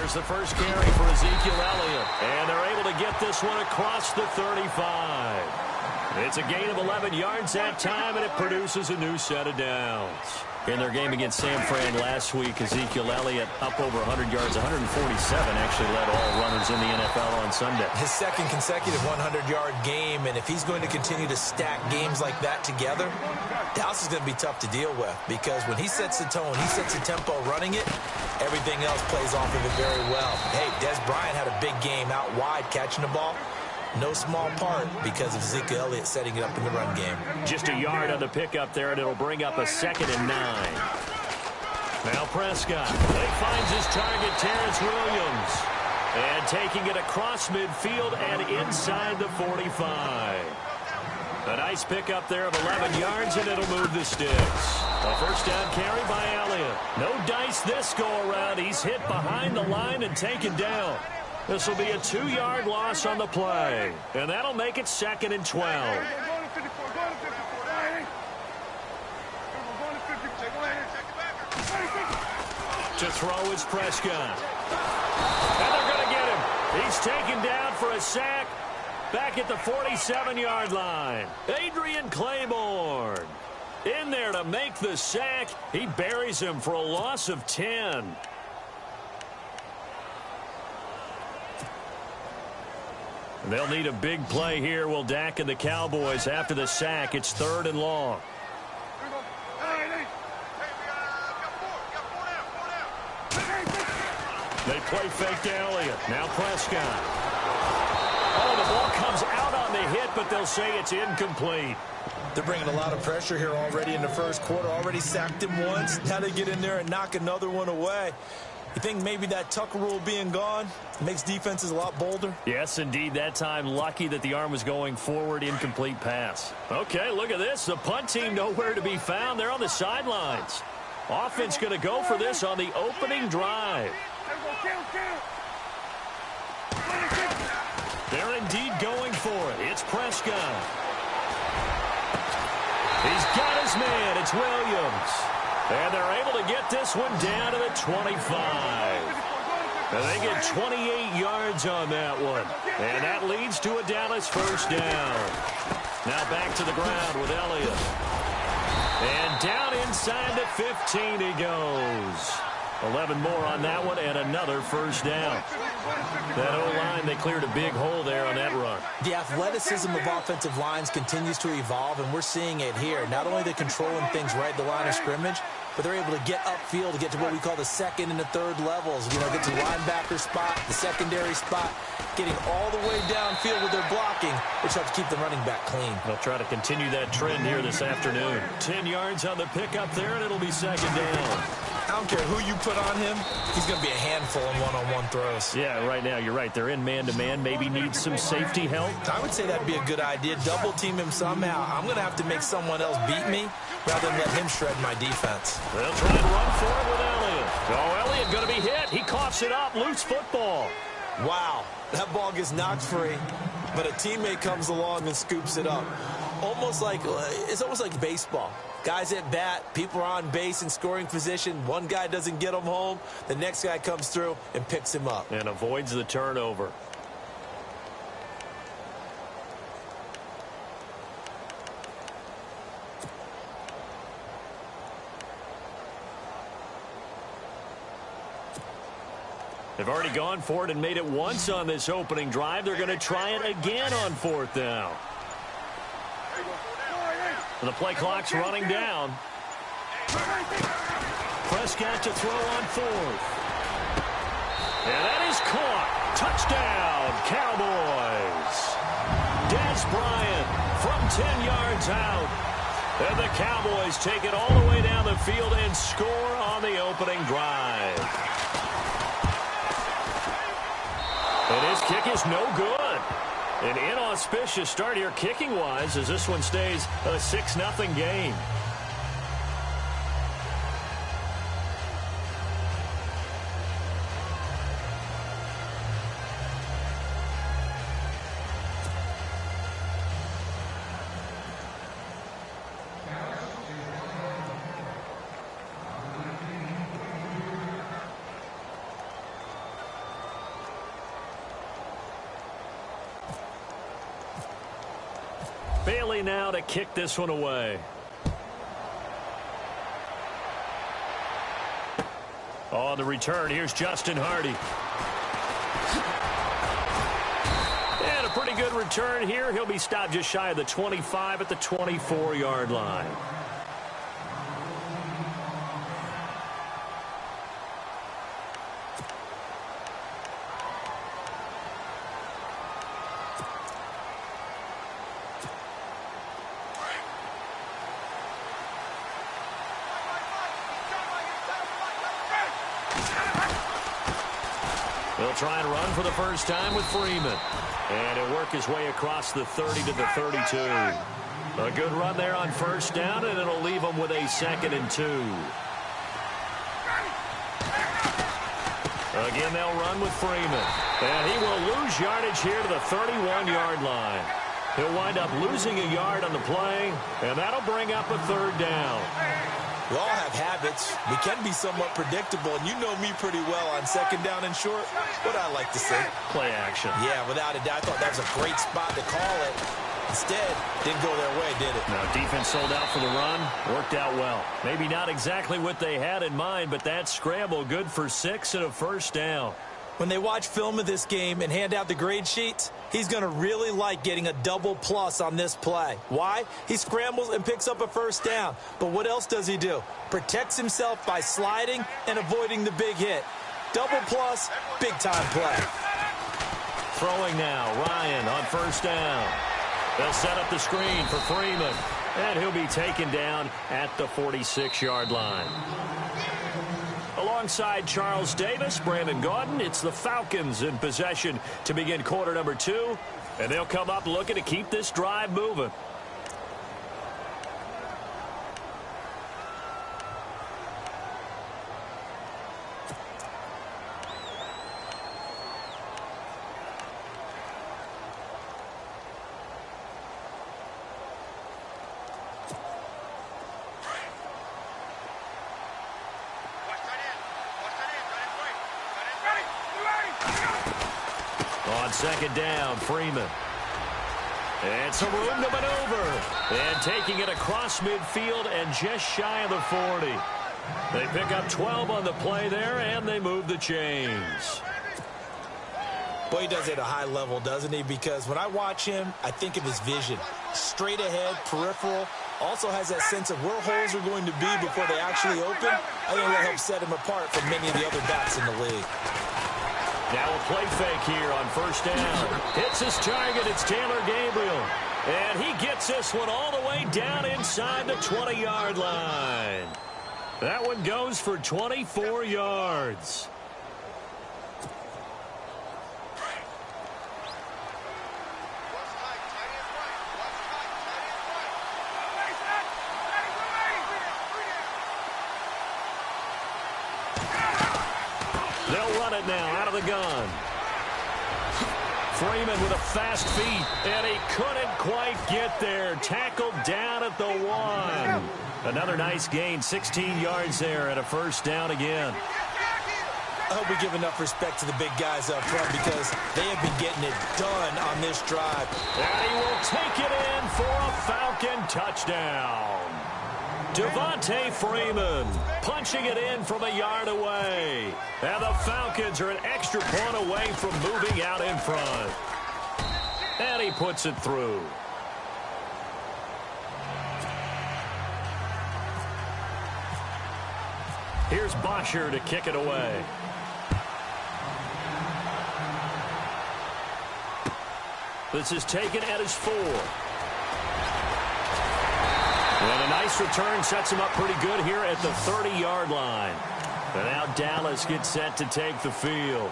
Here's the first carry for Ezekiel Elliott. And they're able to get this one across the 35. It's a gain of 11 yards that time, and it produces a new set of downs. In their game against San Fran last week, Ezekiel Elliott up over 100 yards, 147, actually led all runners in the NFL on Sunday. His second consecutive 100-yard game, and if he's going to continue to stack games like that together, Dallas is going to be tough to deal with, because when he sets the tone, he sets the tempo running it, everything else plays off of it very well. Hey, Des Bryant had a big game out wide catching the ball. No small part because of Ezekiel Elliott setting it up in the run game. Just a yard on the pickup there, and it'll bring up a 2nd and 9. Now Prescott. He finds his target, Terrence Williams. And taking it across midfield and inside the 45. A nice pickup there of 11 yards, and it'll move the sticks. A first down carry by Elliott. No dice this go-around. He's hit behind the line and taken down. This will be a 2-yard loss on the play. And that'll make it 2nd and 12. To throw is Prescott. And they're going to get him. He's taken down for a sack back at the 47-yard line. Adrian Claiborne in there to make the sack. He buries him for a loss of 10. They'll need a big play here. Will Dak and the Cowboys after the sack. It's 3rd and long. They play fake to Elliott. Now Prescott. Oh, the ball comes out on the hit, but they'll say it's incomplete. They're bringing a lot of pressure here already in the first quarter. Already sacked him once. Now they get in there and knock another one away. You think maybe that Tucker rule being gone makes defenses a lot bolder? Yes, indeed. That time, lucky that the arm was going forward. Incomplete pass. Okay, look at this. The punt team nowhere to be found. They're on the sidelines. Offense going to go for this on the opening drive. They're indeed going for it. It's Prescott. He's got his man. It's Williams. And they're able to get this one down to the 25. And they get 28 yards on that one. And that leads to a Dallas first down. Now back to the ground with Elliott. And down inside the 15 he goes. 11 more on that one, and another first down. That O-line, they cleared a big hole there on that run. The athleticism of offensive lines continues to evolve, and we're seeing it here. Not only they're controlling things right at the line of scrimmage, but they're able to get upfield to get to what we call the 2nd and the 3rd levels. You know, get to the linebacker spot, the secondary spot, getting all the way downfield with their blocking, which helps keep the running back clean. They'll try to continue that trend here this afternoon. 10 yards on the pickup there, and it'll be 2nd down. I don't care who you put on him, he's going to be a handful in one-on-one throws. Yeah, right now, you're right. They're in man-to-man. Maybe need some safety help. I would say that'd be a good idea. Double-team him somehow. I'm going to have to make someone else beat me rather than let him shred my defense. They'll try and run for it with Elliott. Oh, Elliott going to be hit. He coughs it up. Loose football. Wow, that ball gets knocked free, but a teammate comes along and scoops it up. It's almost like baseball. Guys at bat, people are on base in scoring position. One guy doesn't get him home. The next guy comes through and picks him up. And avoids the turnover. They've already gone for it and made it once on this opening drive. They're going to try it again on 4th down. And the play clock's running down. Prescott to throw on 4th. And that is caught. Touchdown, Cowboys. Des Bryant from 10 yards out. And the Cowboys take it all the way down the field and score on the opening drive. And his kick is no good. An inauspicious start here kicking-wise as this one stays a 6-0 game. Bailey now to kick this one away. On the return, here's Justin Hardy. And a pretty good return here. He'll be stopped just shy of the 25 at the 24-yard line. He'll try and run for the first time with Freeman. And he'll work his way across the 30 to the 32. A good run there on first down, and it'll leave him with a 2nd and 2. Again, they'll run with Freeman. And he will lose yardage here to the 31-yard line. He'll wind up losing a yard on the play, and that'll bring up a 3rd down. We all have habits. We can be somewhat predictable, and you know me pretty well on 2nd down and short. What I like to say? Play action. Yeah, without a doubt. I thought that was a great spot to call it. Instead, didn't go their way, did it? Now, defense sold out for the run. Worked out well. Maybe not exactly what they had in mind, but that scramble good for 6 and a 1st down. When they watch film of this game and hand out the grade sheets, he's going to really like getting a double plus on this play. Why? He scrambles and picks up a 1st down. But what else does he do? Protects himself by sliding and avoiding the big hit. Double plus, big-time play. Throwing now, Ryan on 1st down. They'll set up the screen for Freeman, and he'll be taken down at the 46-yard line. Alongside Charles Davis, Brandon Gaudin, it's the Falcons in possession to begin quarter number 2. And they'll come up looking to keep this drive moving. On 2nd down, Freeman. And some room to maneuver. And taking it across midfield and just shy of the 40. They pick up 12 on the play there, and they move the chains. Boy, he does it at a high level, doesn't he? Because when I watch him, I think of his vision. Straight ahead, peripheral. Also has that sense of where holes are going to be before they actually open. I think that helps set him apart from many of the other backs in the league. Now a play fake here on 1st down. Hits his target. It's Taylor Gabriel. And he gets this one all the way down inside the 20-yard line. That one goes for 24 yards. They'll run it now out of the gun. Freeman with a fast feet, and he couldn't quite get there. Tackled down at the 1. Another nice gain, 16 yards there, and a 1st down again. I hope we give enough respect to the big guys up front because they have been getting it done on this drive. And he will take it in for a Falcon touchdown. Devontae Freeman punching it in from a yard away. And the Falcons are an extra point away from moving out in front. And he puts it through. Here's Bosher to kick it away. This is taken at his 4. And a nice return sets him up pretty good here at the 30-yard line. And now Dallas gets set to take the field.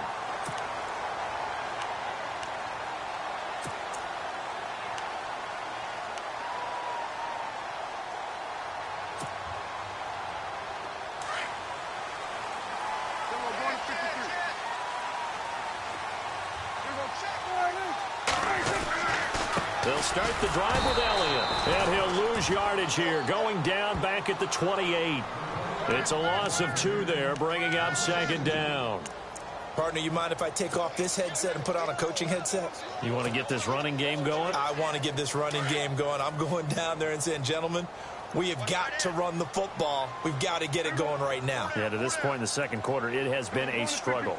They'll start the drive with Elliott, and he'll lose yardage here, going down back at the 28. It's a loss of 2 there, bringing up 2nd down. Partner, you mind if I take off this headset and put on a coaching headset? You want to get this running game going? I want to get this running game going. I'm going down there and saying, gentlemen, we have got to run the football. We've got to get it going right now. Yeah, to this point in the second quarter, it has been a struggle.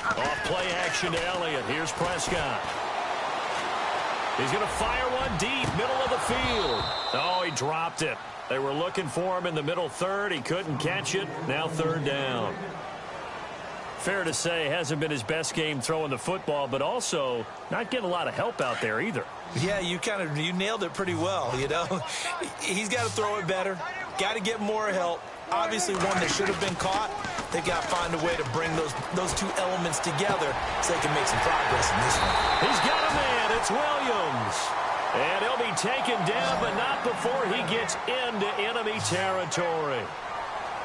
Off play action to Elliott. Here's Prescott. He's going to fire one deep, middle of the field. Oh, he dropped it. They were looking for him in the middle third. He couldn't catch it. Now third down. Fair to say, hasn't been his best game throwing the football, but also not getting a lot of help out there either. Yeah, you nailed it pretty well, you know. He's got to throw it better. Got to get more help. Obviously one that should have been caught. They got to find a way to bring those two elements together so they can make some progress in this one. He's got a man. It's Williams. And he'll be taken down, but not before he gets into enemy territory.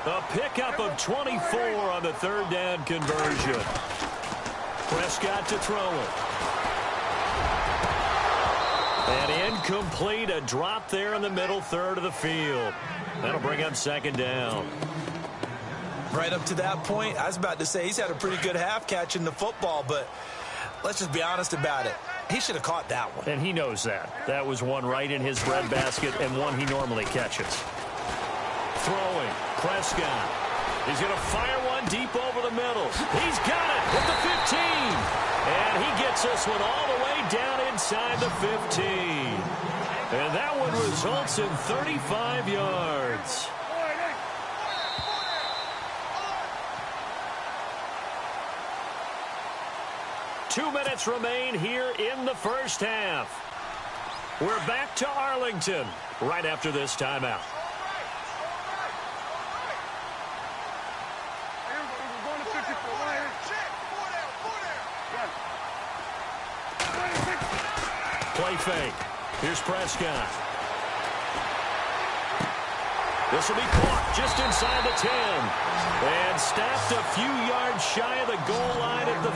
A pickup of 24 on the third down conversion. Prescott to throw it. And incomplete, a drop there in the middle third of the field. That'll bring up second down. Right up to that point, I was about to say he's had a pretty good half catching the football, but let's just be honest about it. He should have caught that one. And he knows that. That was one right in his breadbasket and one he normally catches. Throwing, Prescott. He's going to fire one deep over the middle. He's got it at the 15. And he gets this one all the way down inside the 15. And that one results in 35 yards. Two minutes remain here in the first half. We're back to Arlington right after this timeout. Play fake. Here's Prescott. This will be caught just inside the 10. And stopped a few yards shy of the goal line at the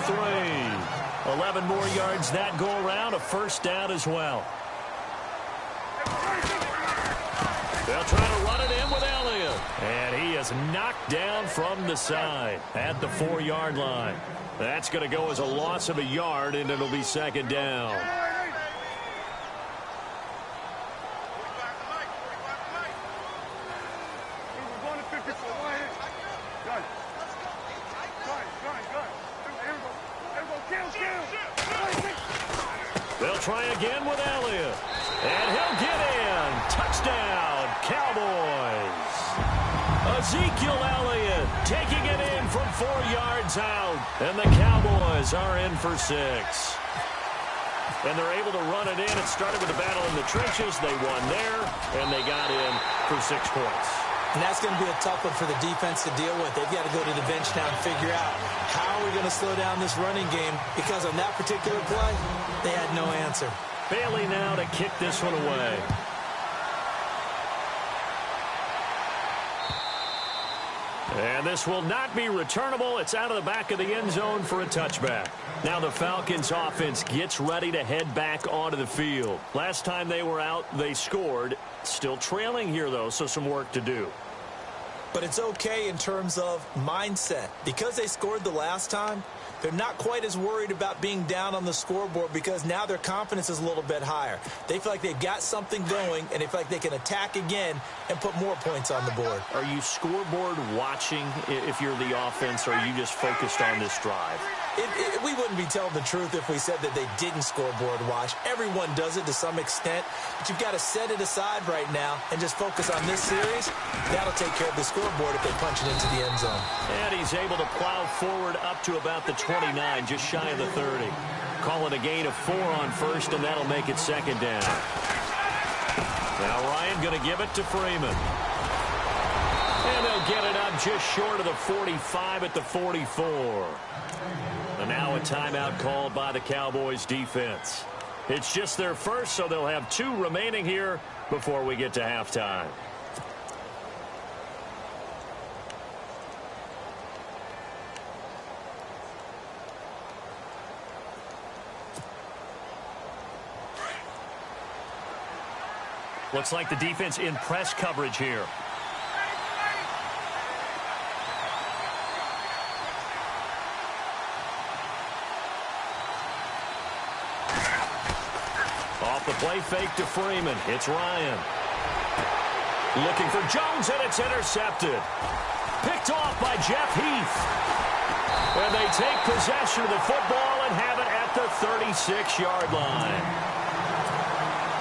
3. 11 more yards that go around. A first down as well. They'll try to run it in with Elliott. And he is knocked down from the side at the 4-yard line. That's going to go as a loss of a yard, and it'll be second down. They'll try again with Elliott. And he'll get in. Touchdown, Cowboys. Ezekiel Elliott taking it in from 4 yards out. And the Cowboys are in for 6. And they're able to run it in. It started with a battle in the trenches. They won there, and they got in for 6 points. And that's going to be a tough one for the defense to deal with. They've got to go to the bench now and figure out how are we going to slow down this running game, because on that particular play, they had no answer. Bailey now to kick this one away. And this will not be returnable. It's out of the back of the end zone for a touchback. Now the Falcons offense gets ready to head back onto the field. Last time they were out, they scored. Still trailing here, though, so some work to do. But it's okay in terms of mindset. Because they scored the last time, they're not quite as worried about being down on the scoreboard, because now their confidence is a little bit higher. They feel like they've got something going, and they feel like they can attack again and put more points on the board. Are you scoreboard watching if you're the offense, or are you just focused on this drive? We wouldn't be telling the truth if we said that they didn't scoreboard watch. Everyone does it to some extent, but you've got to set it aside right now and just focus on this series. That'll take care of the scoreboard if they punch it into the end zone. And he's able to plow forward up to about the 29, just shy of the 30. Call it a gain of 4 on first, and that'll make it second down. Now Ryan going to give it to Freeman. And they'll get it up just short of the 45 at the 44. And now a timeout called by the Cowboys defense. It's just their first, so they'll have 2 remaining here before we get to halftime. Looks like the defense in press coverage here. Off the play fake to Freeman. It's Ryan. Looking for Jones, and it's intercepted. Picked off by Jeff Heath. And they take possession of the football and have it at the 36-yard line.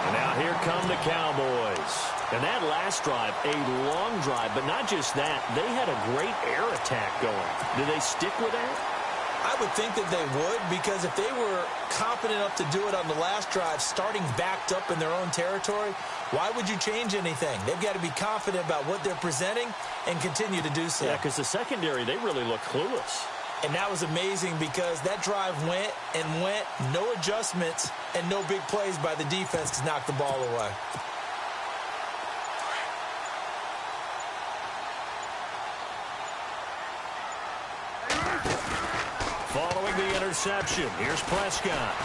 And now here come the Cowboys. And that last drive, a long drive, but not just that. They had a great air attack going. Do they stick with that? I would think that they would, because if they were confident enough to do it on the last drive, starting backed up in their own territory, why would you change anything? They've got to be confident about what they're presenting and continue to do so. Yeah, because the secondary, they really look clueless. And that was amazing because that drive went and went, no adjustments, and no big plays by the defense to knock the ball away. Following the interception, here's Prescott.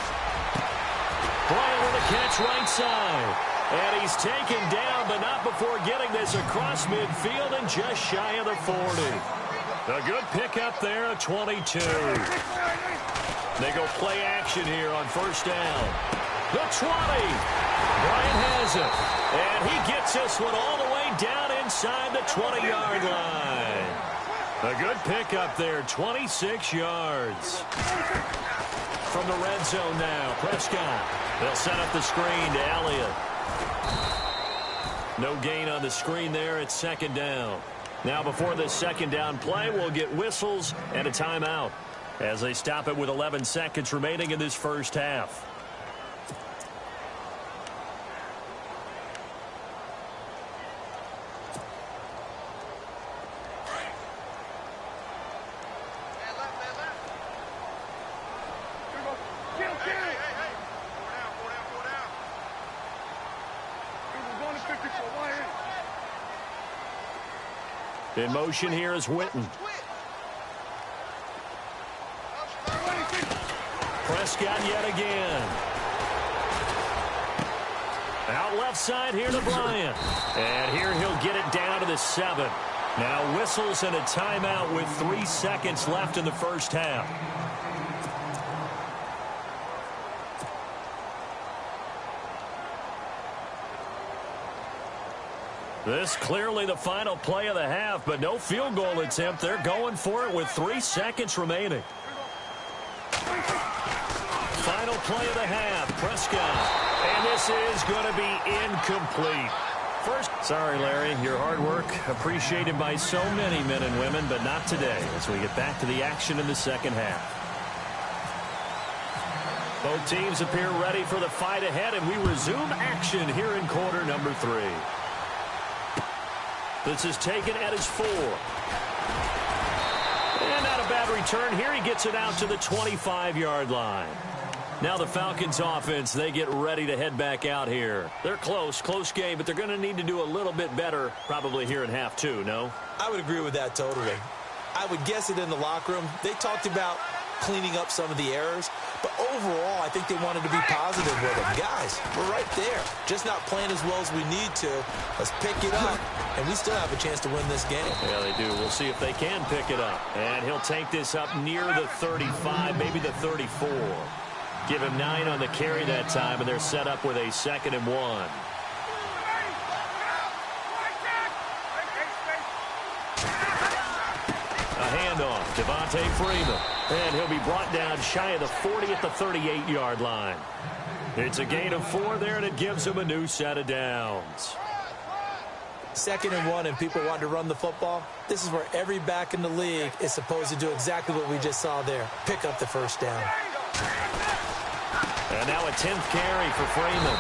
Bryant with a catch right side. And he's taken down, but not before getting this across midfield and just shy of the 40. A good pickup there at 22. They go play action here on first down. The 20. Bryant has it. And he gets this one all the way down inside the 20-yard line. A good pickup there, 26 yards. From the red zone now, Prescott. They'll set up the screen to Elliott. No gain on the screen there. It's second down. Now before this second down play, we'll get whistles and a timeout as they stop it with 11 seconds remaining in this first half. In motion here is Witten. Prescott yet again. Out left side here to Bryant. And here he'll get it down to the 7. Now whistles and a timeout with 3 seconds left in the first half. This clearly the final play of the half, but no field goal attempt. They're going for it with 3 seconds remaining. Final play of the half, Prescott. And this is going to be incomplete. First, sorry, Larry, your hard work appreciated by so many men and women, but not today as we get back to the action in the second half. Both teams appear ready for the fight ahead, and we resume action here in quarter number 3. This is taken at his 4. And not a bad return here. He gets it out to the 25-yard line. Now the Falcons offense, they get ready to head back out here. They're close game, but they're going to need to do a little bit better probably here in half 2, no? I would agree with that totally. I would guess it in the locker room. They talked about cleaning up some of the errors, but overall, I think they wanted to be positive with them. Guys, we're right there. Just not playing as well as we need to. Let's pick it up, and we still have a chance to win this game. Yeah, they do. We'll see if they can pick it up. And he'll take this up near the 35, maybe the 34. Give him 9 on the carry that time, and they're set up with a 2nd and 1. A handoff, Devontae Freeman. And he'll be brought down shy of the 40 at the 38-yard line. It's a gain of 4 there, and it gives him a new set of downs. 2nd and 1, and people want to run the football. This is where every back in the league is supposed to do exactly what we just saw there. Pick up the first down. And now a 10th carry for Freeman.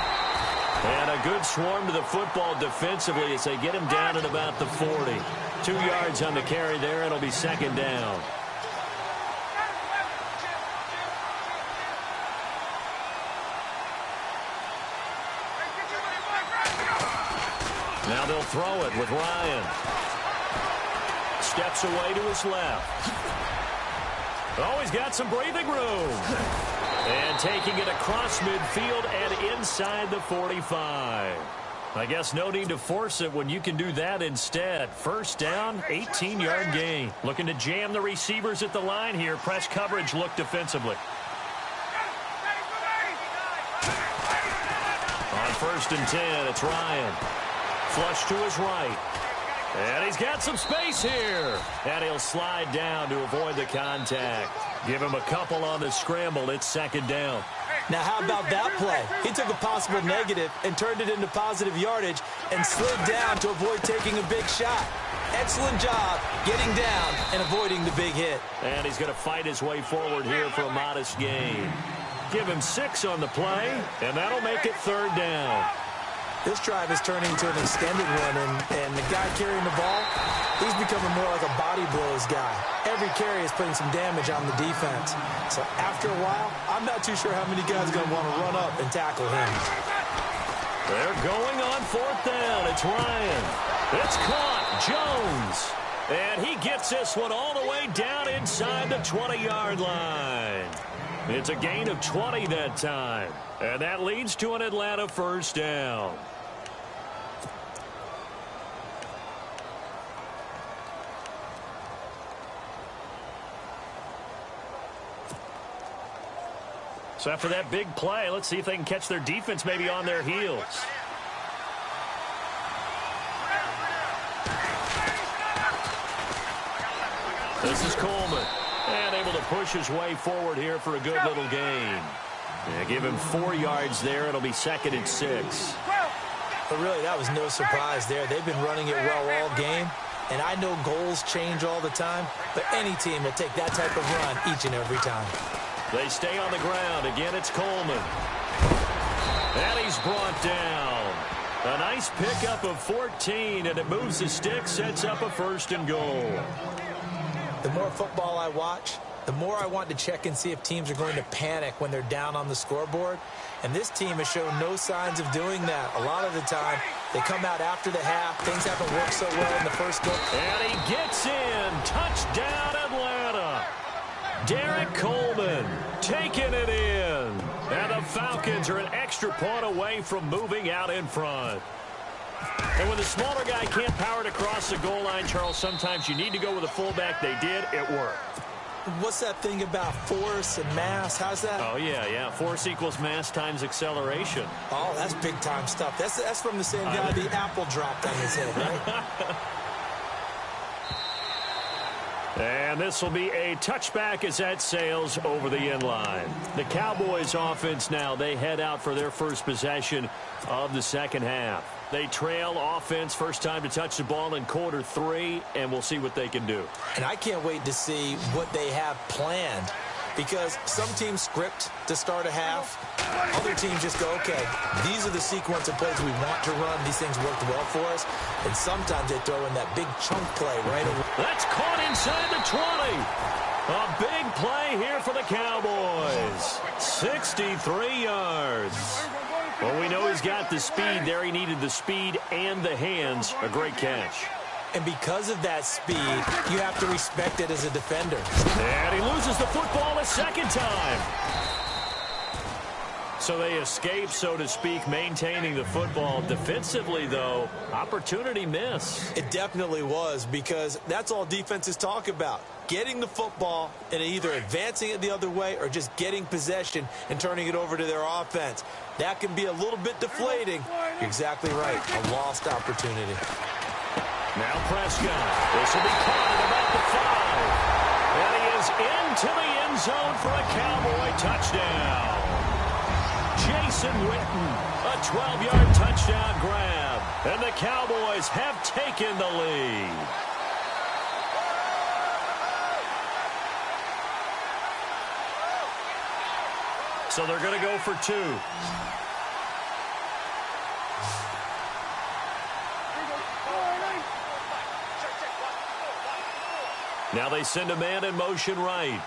And a good swarm to the football defensively as they get him down at about the 40. 2 yards on the carry there. It'll be 2nd down. Now they'll throw it with Ryan. Steps away to his left. Oh, he's got some breathing room. And taking it across midfield and inside the 45. I guess no need to force it when you can do that instead. First down, 18-yard gain. Looking to jam the receivers at the line here. Press coverage look defensively. first and 10, it's Ryan. Flush to his right. And he's got some space here. And he'll slide down to avoid the contact. Give him a couple on the scramble. It's second down. Now, how about that play? He took a possible negative and turned it into positive yardage and slid down to avoid taking a big shot. Excellent job getting down and avoiding the big hit. And he's going to fight his way forward here for a modest gain. Give him 6 on the play, and that'll make it third down. This drive is turning into an extended one, and the guy carrying the ball, he's becoming more like a body blows guy. Every carry is putting some damage on the defense. So after a while, I'm not too sure how many guys are going to want to run up and tackle him. They're going on fourth down. It's Ryan. It's caught. Jones. And he gets this one all the way down inside the 20-yard line. It's a gain of 20 that time. And that leads to an Atlanta first down. So after that big play, let's see if they can catch their defense maybe on their heels. This is Coleman. And able to push his way forward here for a good little gain. Yeah, give him 4 yards there. It'll be second and 6. But really, that was no surprise there. They've been running it well all game. And I know goals change all the time, but any team will take that type of run each and every time. They stay on the ground. Again, it's Coleman. And he's brought down. A nice pickup of 14, and it moves the stick, sets up a first and goal. The more football I watch, the more I want to check and see if teams are going to panic when they're down on the scoreboard. And this team has shown no signs of doing that. A lot of the time, they come out after the half. Things haven't worked so well in the first goal. And he gets in. Touchdown, Atlanta. Derek Coleman taking it in. And the Falcons are an extra point away from moving out in front. And when the smaller guy can't power it across the goal line, Charles, sometimes you need to go with a fullback. They did. It worked. What's that thing about force and mass? How's that? Oh, yeah. Force equals mass times acceleration. Oh, that's big-time stuff. That's from the same guy the apple dropped on his head, right? And this will be a touchback as that sails over the end line. The Cowboys offense now, they head out for their first possession of the second half. They trail offense first time to touch the ball in quarter 3, and we'll see what they can do. And I can't wait to see what they have planned, because some teams script to start a half. Other teams just go, okay, these are the sequence of plays we want to run. These things worked well for us. And sometimes they throw in that big chunk play right away. That's caught inside the 20. A big play here for the Cowboys. 63 yards. Well, we know he's got the speed there. He needed the speed and the hands. A great catch. And because of that speed, you have to respect it as a defender. And he loses the football a second time. So they escape, so to speak, maintaining the football. Defensively, though, opportunity miss. It definitely was, because that's all defenses talk about. Getting the football and either advancing it the other way or just getting possession and turning it over to their offense. That can be a little bit deflating. You're exactly right. A lost opportunity. Now Prescott. This will be caught at about the 5. And he is into the end zone for a Cowboy touchdown. Jason Witten, a 12-yard touchdown grab. And the Cowboys have taken the lead. So they're going to go for 2. Now they send a man in motion right.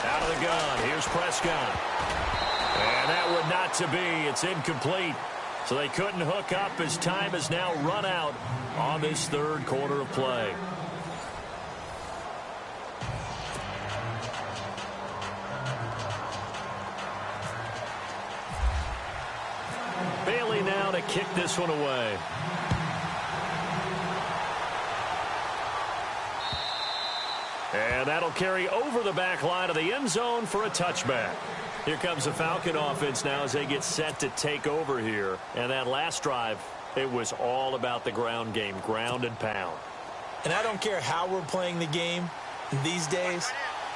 Out of the gun. Here's Prescott. And that would not to be. It's incomplete. So they couldn't hook up as time has now run out on this third quarter of play. Bailey now to kick this one away. And that'll carry over the back line of the end zone for a touchback. Here comes the Falcon offense now as they get set to take over here. And that last drive, it was all about the ground game, ground and pound. And I don't care how we're playing the game these days,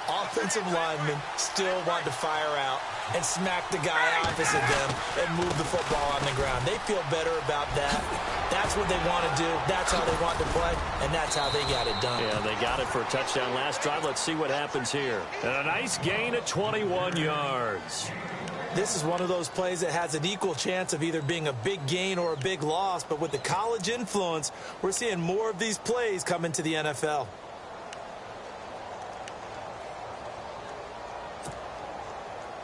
offensive linemen still want to fire out and smack the guy opposite them and move the football on the ground. They feel better about that. That's what they want to do. That's how they want to play, and that's how they got it done. Yeah, they got it for a touchdown last drive. Let's see what happens here. And a nice gain of 21 yards. This is one of those plays that has an equal chance of either being a big gain or a big loss, but with the college influence, we're seeing more of these plays come into the NFL.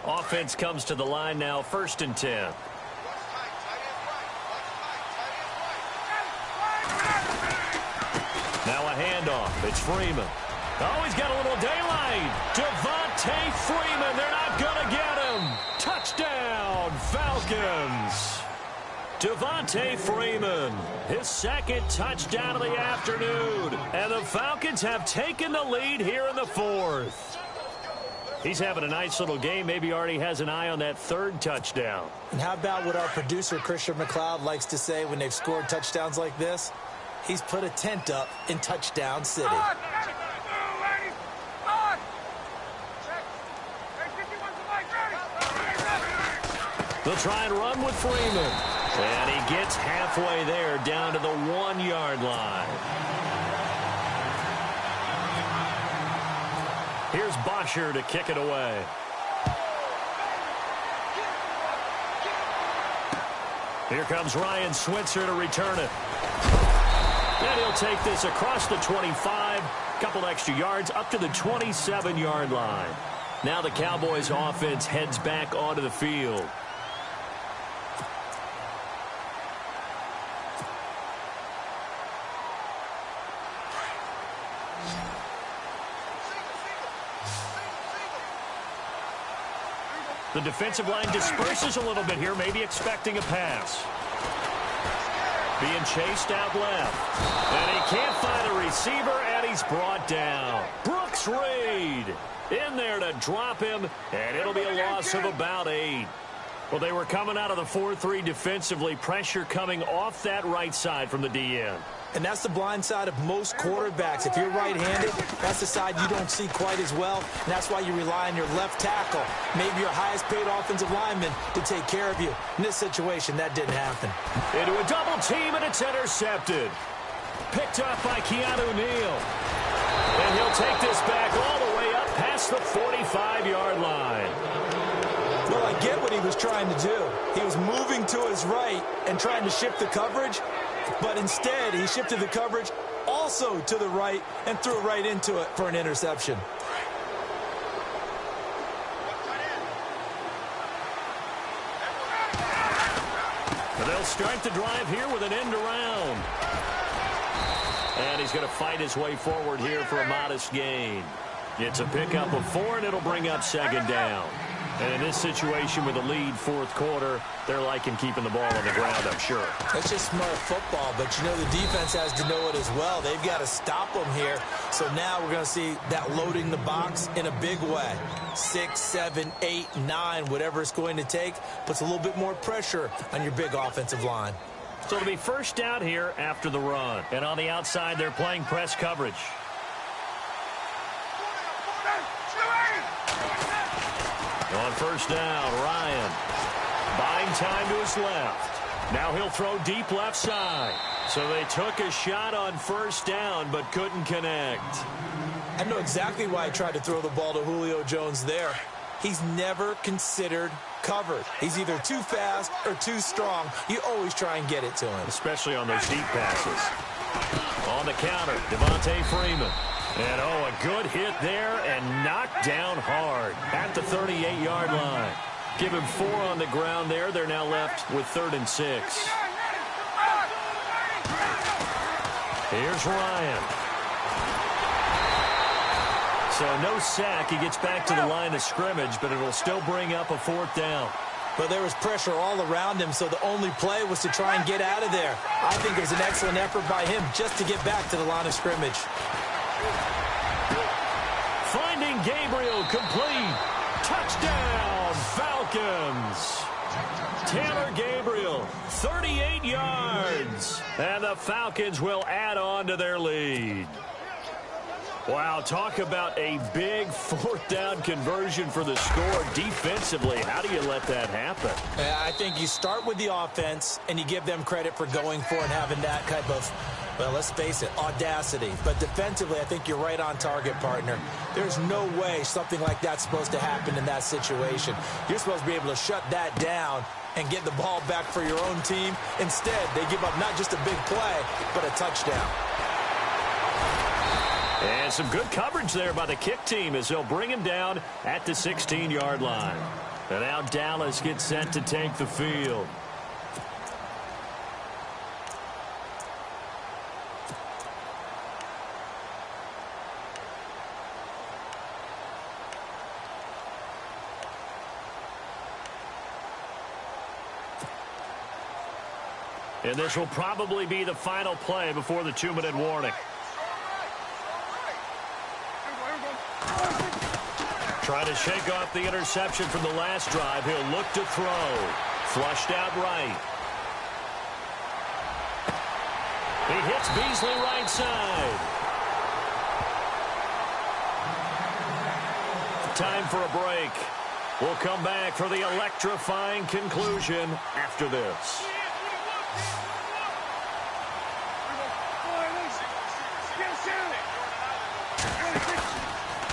Offense comes to the line now, 1st and 10. Now a handoff. It's Freeman. Oh, he's got a little daylight. Devontae Freeman. They're not going to get him. Touchdown, Falcons. Devontae Freeman, his 2nd touchdown of the afternoon. And the Falcons have taken the lead here in the 4th. He's having a nice little game. Maybe already has an eye on that 3rd touchdown. And how about what our producer, Christian McLeod, likes to say when they've scored touchdowns like this? He's put a tent up in Touchdown City. They'll try and run with Freeman. And he gets halfway there down to the 1-yard line. Here's Bosher to kick it away. Here comes Ryan Switzer to return it. And he'll take this across the 25, couple extra yards up to the 27-yard line. Now the Cowboys offense heads back onto the field. The defensive line disperses a little bit here, maybe expecting a pass. Being chased out left. And he can't find a receiver, and he's brought down. Brooks Reed in there to drop him, and it'll be a loss of about 8. Well, they were coming out of the 4-3 defensively. Pressure coming off that right side from the DN. And that's the blind side of most quarterbacks. If you're right-handed, that's the side you don't see quite as well. And that's why you rely on your left tackle, maybe your highest-paid offensive lineman, to take care of you. In this situation, that didn't happen. Into a double team, and it's intercepted. Picked up by Keanu Neal. And he'll take this back all the way up past the 45-yard line. Well, I get what he was trying to do. He was moving to his right and trying to shift the coverage. But instead, he shifted the coverage also to the right and threw right into it for an interception. But they'll start the drive here with an end around. And he's going to fight his way forward here for a modest gain. It's a pickup of 4, and it'll bring up 2nd down. And in this situation with a lead 4th quarter, they're liking keeping the ball on the ground, I'm sure. That's just smart football, but you know the defense has to know it as well. They've got to stop them here. So now we're going to see that loading the box in a big way. 6, 7, 8, 9, whatever it's going to take, puts a little bit more pressure on your big offensive line. So it'll be 1st down here after the run. And on the outside, they're playing press coverage. On 1st down, Ryan buying time to his left. Now he'll throw deep left side. So they took a shot on 1st down but couldn't connect. I know exactly why I tried to throw the ball to Julio Jones there. He's never considered covered. He's either too fast or too strong. You always try and get it to him. Especially on those deep passes. On the counter, Devontae Freeman. And, oh, a good hit there and knocked down hard at the 38-yard line. Give him 4 on the ground there. They're now left with 3rd and 6. Here's Ryan. So no sack. He gets back to the line of scrimmage, but it'll still bring up a 4th down. But there was pressure all around him, so the only play was to try and get out of there. I think it was an excellent effort by him just to get back to the line of scrimmage. Finding Gabriel, complete. Touchdown, Falcons. Taylor Gabriel, 38 yards. And the Falcons will add on to their lead. Wow, talk about a big fourth down conversion for the score defensively. How do you let that happen? I think you start with the offense, and you give them credit for going for and having that type of, well, let's face it, audacity. But defensively, I think you're right on target, partner. There's no way something like that's supposed to happen in that situation. You're supposed to be able to shut that down and get the ball back for your own team. Instead, they give up not just a big play, but a touchdown. And some good coverage there by the kick team as they'll bring him down at the 16-yard line. And now Dallas gets set to take the field. And this will probably be the final play before the 2-minute warning. Trying to shake off the interception from the last drive. He'll look to throw. Flushed out right. He hits Beasley right side. Time for a break. We'll come back for the electrifying conclusion after this.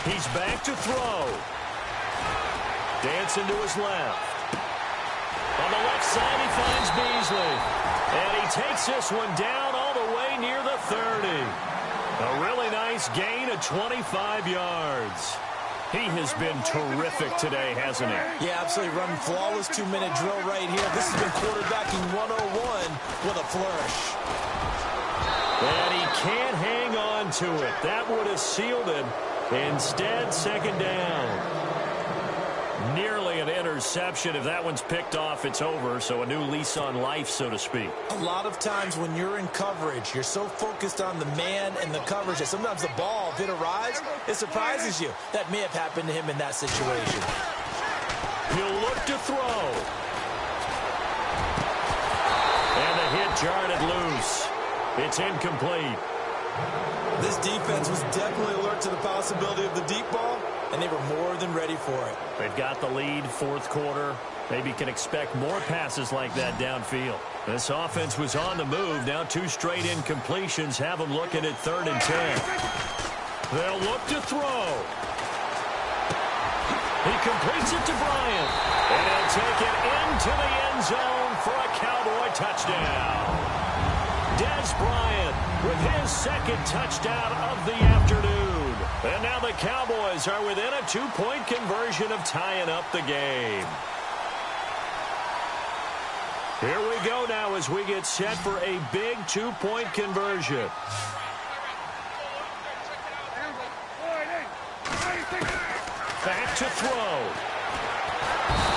He's back to throw. Dancing to his left. On the left side, he finds Beasley. And he takes this one down all the way near the 30. A really nice gain of 25 yards. He has been terrific today, hasn't he? Yeah, absolutely. Running flawless 2-minute drill right here. This has been quarterbacking 101 with a flourish. And he can't hang on to it. That would have sealed it. Instead, second down. Nearly an interception. If that one's picked off, it's over. So a new lease on life, so to speak. A lot of times when you're in coverage, you're so focused on the man and the coverage that sometimes the ball, if it arrives, it surprises you. That may have happened to him in that situation. He'll look to throw. And the hit jarred it loose. It's incomplete. This defense was definitely alert to the possibility of the deep ball, and they were more than ready for it. They've got the lead, fourth quarter. Maybe can expect more passes like that downfield. This offense was on the move. Now 2 straight incompletions have them looking at 3rd and 10. They'll look to throw. He completes it to Bryant. And he'll take it into the end zone for a Cowboy touchdown. Dez Bryant with his second touchdown of the afternoon. And now the Cowboys are within a 2-point conversion of tying up the game. Here we go now as we get set for a big 2-point conversion. Back to throw.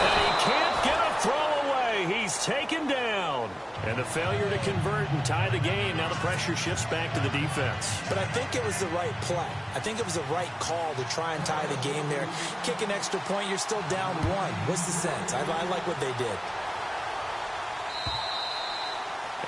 And he can't get a throw away. He's taken down. And a failure to convert and tie the game. Now the pressure shifts back to the defense. But I think it was the right play. I think it was the right call to try and tie the game there. Kick an extra point, you're still down 1. What's the sense? I like what they did.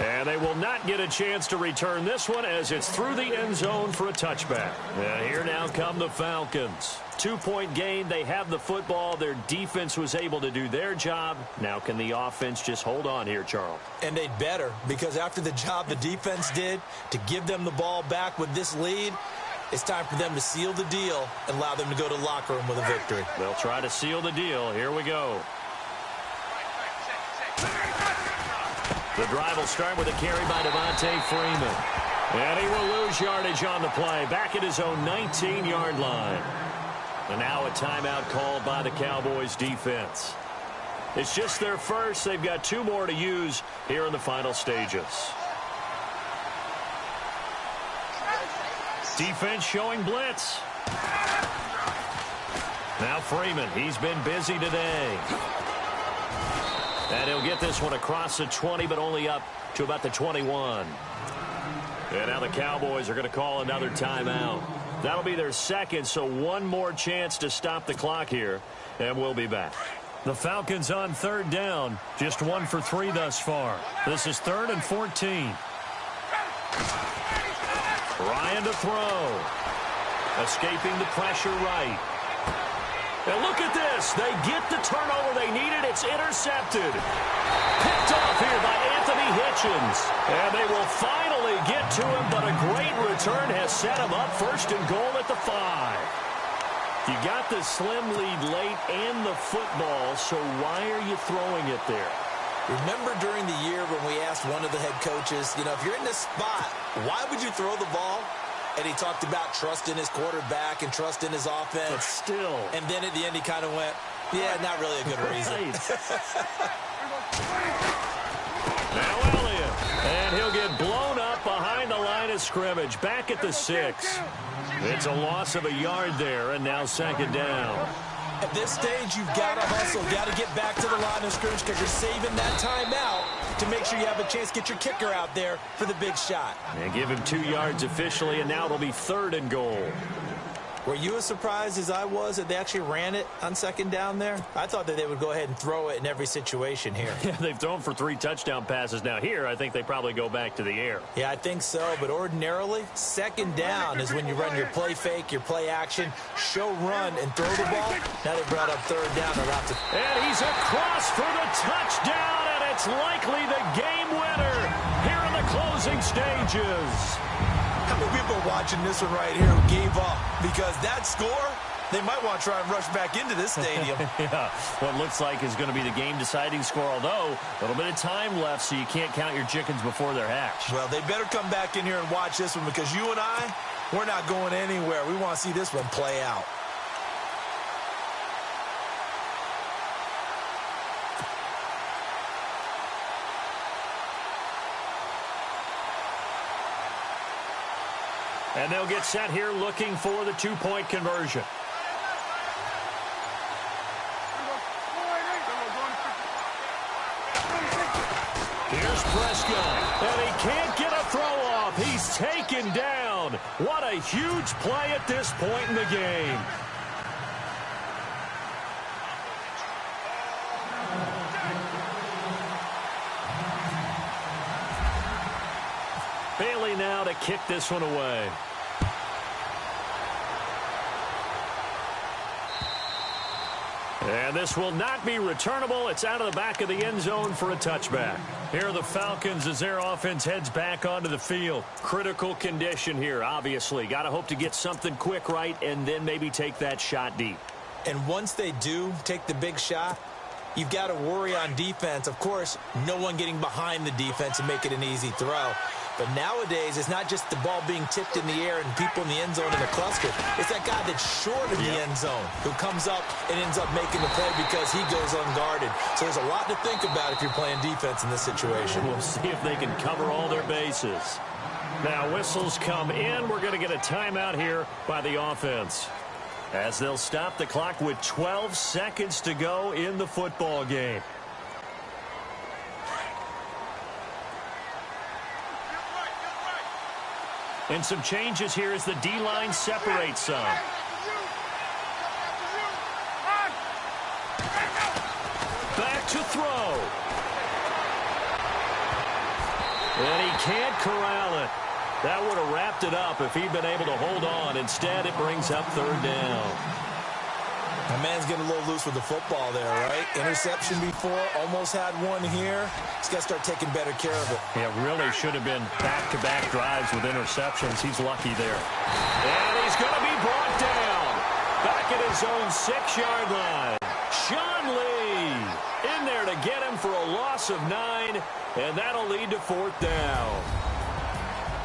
And they will not get a chance to return this one as it's through the end zone for a touchback. And here now come the Falcons. 2-point game. They have the football. Their defense was able to do their job. Now can the offense just hold on here, Charles? And they'd better, because after the job the defense did to give them the ball back with this lead, it's time for them to seal the deal and allow them to go to the locker room with a victory. They'll try to seal the deal. Here we go. The drive will start with a carry by Devontae Freeman. And he will lose yardage on the play. Back at his own 19-yard line. And now a timeout called by the Cowboys defense. It's just their first. They've got 2 more to use here in the final stages. Defense showing blitz. Now Freeman, he's been busy today. And he'll get this one across the 20, but only up to about the 21. And now the Cowboys are going to call another timeout. That'll be their second, so one more chance to stop the clock here, and we'll be back. The Falcons on third down, just 1 for 3 thus far. This is 3rd and 14. Ryan to throw. Escaping the pressure right. And look at this. They get the turnover they needed. It's intercepted. Picked off here by Anthony Hitchens. And they will finally get to him, but a great return has set him up 1st and goal at the 5. You got the slim lead late and the football, so why are you throwing it there? Remember during the year when we asked one of the head coaches, if you're in this spot, why would you throw the ball? And he talked about trust in his quarterback and trust in his offense. But still. And then at the end he kind of went, yeah, not really a good reason. Now Elliott. And he'll get blown up behind the line of scrimmage. Back at the 6. It's a loss of a yard there, and now 2nd down. At this stage, you've got to hustle, got to get back to the line of scrimmage because you're saving that timeout to make sure you have a chance to get your kicker out there for the big shot. And give him 2 yards officially, and now it'll be 3rd and goal. Were you as surprised as I was that they actually ran it on 2nd down there? I thought that they would go ahead and throw it in every situation here. Yeah, they've thrown for 3 touchdown passes. Now here, I think they probably go back to the air. Yeah, I think so. But ordinarily, 2nd down is when you run your play fake, your play action, show run, and throw the ball. Now they brought up 3rd down. And he's across for the touchdown, and it's likely the game winner here in the closing stages. How many people are watching this one right here who gave up? Because that score, they might want to try and rush back into this stadium. Yeah, what looks like is going to be the game-deciding score, although a little bit of time left, so you can't count your chickens before they're hatched. Well, they better come back in here and watch this one because you and I, we're not going anywhere. We want to see this one play out. And they'll get set here looking for the 2-point conversion. Here's Prescott, and he can't get a throw off. He's taken down. What a huge play at this point in the game. Bailey now to kick this one away. And this will not be returnable. It's out of the back of the end zone for a touchback. Here are the Falcons as their offense heads back onto the field. Critical condition here, obviously. Got to hope to get something quick right and then maybe take that shot deep. And once they do take the big shot, you've got to worry on defense. Of course, no one getting behind the defense and make it an easy throw. But nowadays, it's not just the ball being tipped in the air and people in the end zone in a cluster. It's that guy that's short of the end zone who comes up and ends up making the play because he goes unguarded. So there's a lot to think about if you're playing defense in this situation. We'll see if they can cover all their bases. Now, whistles come in. We're going to get a timeout here by the offense, as they'll stop the clock with 12 seconds to go in the football game. And some changes here as the D-line separates some. Back to throw. And he can't corral it. That would have wrapped it up if he'd been able to hold on. Instead, it brings up 3rd down. My man's getting a little loose with the football there, right? Interception before, almost had one here. He's got to start taking better care of it. Yeah, really should have been back-to-back drives with interceptions. He's lucky there. And he's going to be brought down. Back at his own 6-yard line. Sean Lee in there to get him for a loss of 9, and that'll lead to 4th down.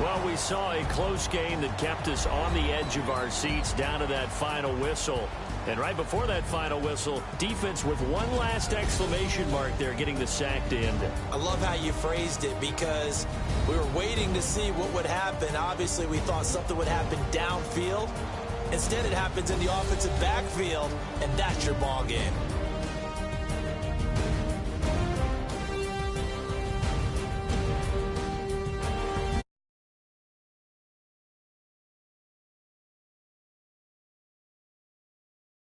Well, we saw a close game that kept us on the edge of our seats down to that final whistle. And right before that final whistle, defense with one last exclamation mark there, getting the sack to end it. I love how you phrased it because we were waiting to see what would happen. Obviously, we thought something would happen downfield. Instead, it happens in the offensive backfield, and that's your ball game.